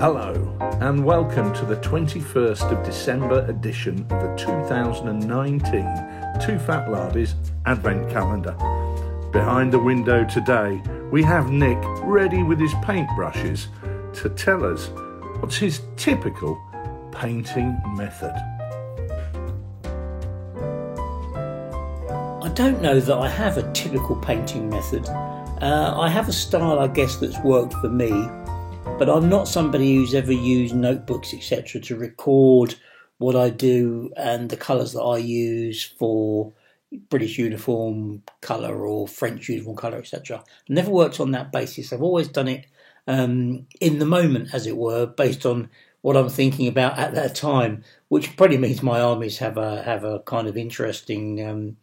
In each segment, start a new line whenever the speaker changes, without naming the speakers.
Hello, and welcome to the 21st of December edition of the 2019 Two Fat Lardies Advent Calendar. Behind the window today, we have Nick ready with his paintbrushes to tell us what's his typical painting method.
I don't know that I have a typical painting method. I have a style, I guess, that's worked for me, but I'm not somebody who's ever used notebooks, etc., to record what I do and the colours that I use for British uniform colour or French uniform colour, etc. Never worked on that basis. I've always done it in the moment, as it were, based on what I'm thinking about at that time, which probably means my armies have a kind of interesting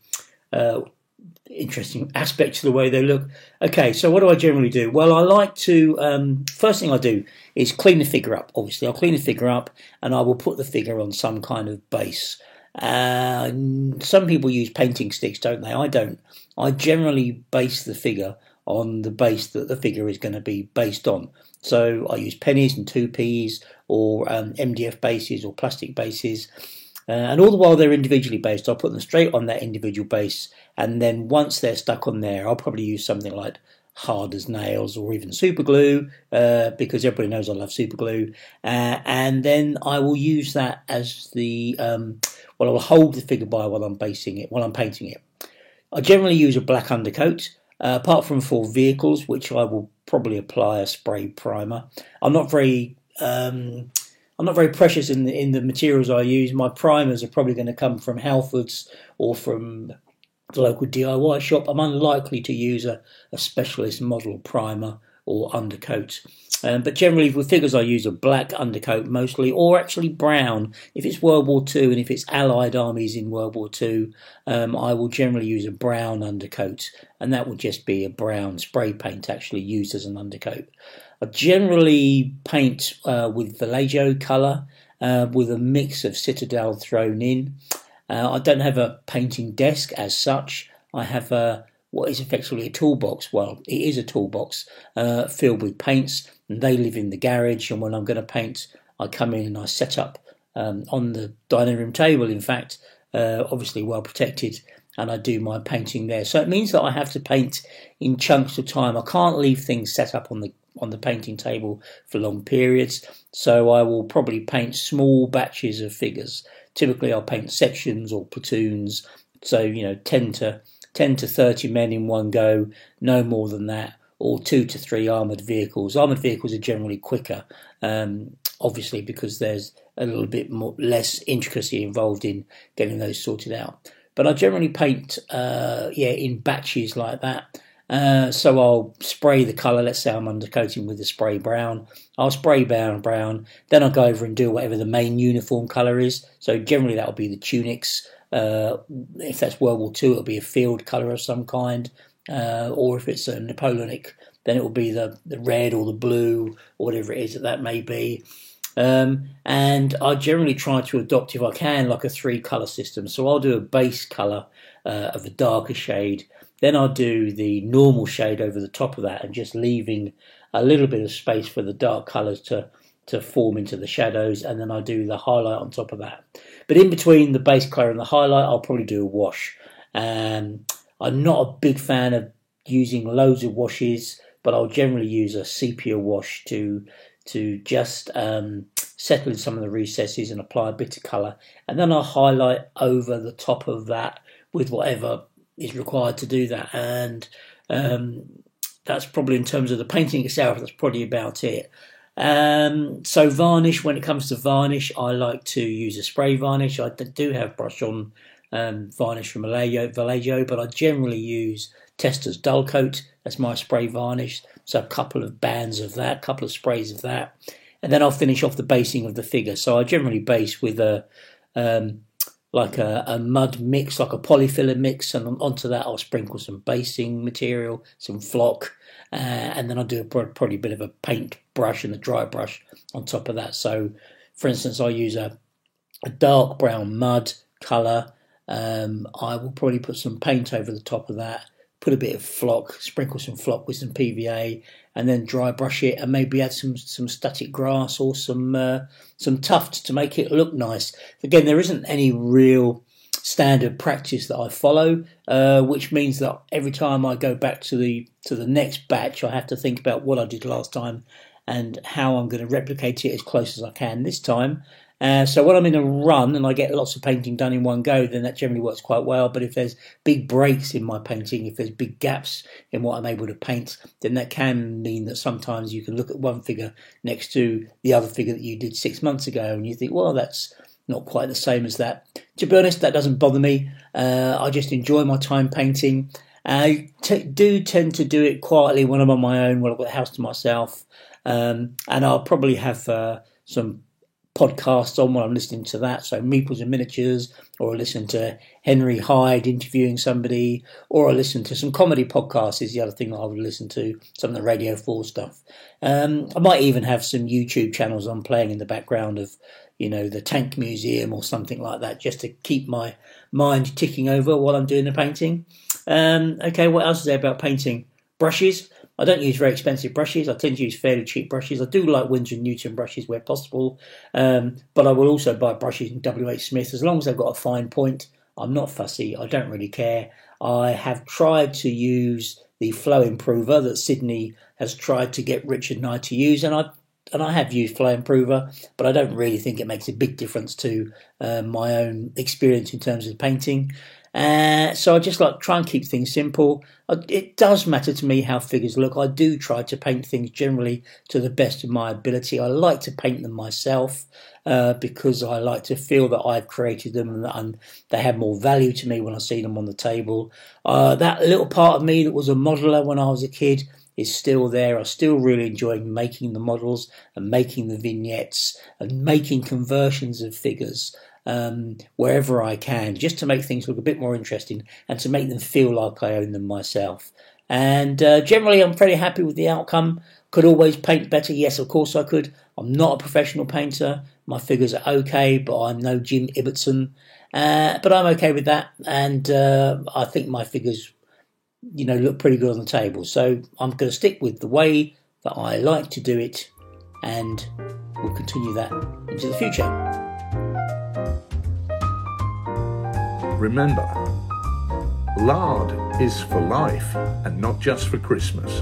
aspect to the way they look. Okay, so what do I generally do? Well, I like to, first thing I do is clean the figure up. Obviously, I'll clean the figure up and I will put the figure on some kind of base. Some people use painting sticks, don't they? I don't. I generally base the figure on the base that the figure is going to be based on. So I use pennies and 2p's or MDF bases or plastic bases. And all the while they're individually based, I'll put them straight on that individual base, and then once they're stuck on there, I'll probably use something like hard as nails or even super glue, because everybody knows I love super glue, and then I will use that as the well, I'll hold the figure by while I'm painting it. I generally use a black undercoat, apart from for vehicles, which I will probably apply a spray primer. I'm not very precious in the materials I use. My primers are probably going to come from Halfords or from the local DIY shop. I'm unlikely to use a specialist model primer or undercoat. But generally with figures I use a black undercoat mostly, or actually brown. If it's World War II and if it's Allied armies in World War II, I will generally use a brown undercoat, and that will just be a brown spray paint actually used as an undercoat. I generally paint with Vallejo colour, with a mix of Citadel thrown in. I don't have a painting desk as such. I have what is effectively a toolbox. Well, it is a toolbox filled with paints, and they live in the garage. And when I'm going to paint, I come in and I set up on the dining room table, in fact, obviously well protected, and I do my painting there. So it means that I have to paint in chunks of time. I can't leave things set up on the painting table for long periods, so I will probably paint small batches of figures. Typically I'll paint sections or platoons, so 10 to 30 men in one go, no more than that, or 2 to 3 armoured vehicles. Armoured vehicles are generally quicker, obviously because there's a little bit less intricacy involved in getting those sorted out. But I generally paint in batches like that. So I'll spray the colour. Let's say I'm undercoating with the spray brown. I'll spray brown. Then I'll go over and do whatever the main uniform colour is. So generally that'll be the tunics. If that's World War II, it'll be a field colour of some kind. Or if it's a Napoleonic, then it will be the red or the blue or whatever it is that may be. And I generally try to adopt, if I can, like a 3-colour system. So I'll do a base colour of a darker shade. Then I'll do the normal shade over the top of that, and just leaving a little bit of space for the dark colours to form into the shadows, and then I do the highlight on top of that. But in between the base colour and the highlight, I'll probably do a wash. I'm not a big fan of using loads of washes, but I'll generally use a sepia wash to just settle in some of the recesses and apply a bit of colour, and then I'll highlight over the top of that with whatever is required to do that. And that's probably, in terms of the painting itself, that's probably about it. So varnish, when it comes to varnish, I like to use a spray varnish. I do have brush on varnish from Vallejo, but I generally use Testa's Dull Coat as my spray varnish. So a couple of bands of that, a couple of sprays of that, and then I'll finish off the basing of the figure. So I generally base with a mud mix, like a polyfiller mix, and onto that I'll sprinkle some basing material, some flock, and then I'll do probably a bit of a paint brush and a dry brush on top of that. So, for instance, I use a dark brown mud colour. I will probably put some paint over the top of that, put a bit of flock, sprinkle some flock with some PVA, and then dry brush it, and maybe add some static grass or some tufts to make it look nice. Again, there isn't any real standard practice that I follow, which means that every time I go back to the next batch, I have to think about what I did last time and how I'm going to replicate it as close as I can this time. So when I'm in a run and I get lots of painting done in one go, then that generally works quite well. But if there's big breaks in my painting, if there's big gaps in what I'm able to paint, then that can mean that sometimes you can look at one figure next to the other figure that you did 6 months ago and you think, well, that's not quite the same as that. To be honest, that doesn't bother me. I just enjoy my time painting. I do tend to do it quietly when I'm on my own, when I've got the house to myself. And I'll probably have some podcasts on while I'm listening to that, so Meeples and Miniatures, or I listen to Henry Hyde interviewing somebody, or I listen to some comedy podcasts is the other thing that I would listen to, some of the Radio 4 stuff. I might even have some YouTube channels on playing in the background of, the Tank Museum or something like that, just to keep my mind ticking over while I'm doing the painting. Okay, what else is there about painting? Brushes. I don't use very expensive brushes. I tend to use fairly cheap brushes. I do like Winsor & Newton brushes where possible, but I will also buy brushes in WH Smith as long as they've got a fine point. I'm not fussy. I don't really care. I have tried to use the Flow Improver that Sydney has tried to get Richard and I to use, and I have used Flow Improver, but I don't really think it makes a big difference to my own experience in terms of painting. So I just try and keep things simple. It does matter to me how figures look. I do try to paint things generally to the best of my ability. I like to paint them myself because I like to feel that I've created them and they have more value to me when I see them on the table. That little part of me that was a modeller when I was a kid is still there. I still really enjoy making the models and making the vignettes and making conversions of figures wherever I can, just to make things look a bit more interesting and to make them feel like I own them myself. And generally I'm pretty happy with the outcome. Could always paint better? Yes, of course I could. I'm not a professional painter. My figures are okay, but I'm no Jim Ibbotson. But I'm okay with that, and I think my figures look pretty good on the table. So I'm going to stick with the way that I like to do it, and we'll continue that into the future.
Remember, lard is for life and not just for Christmas.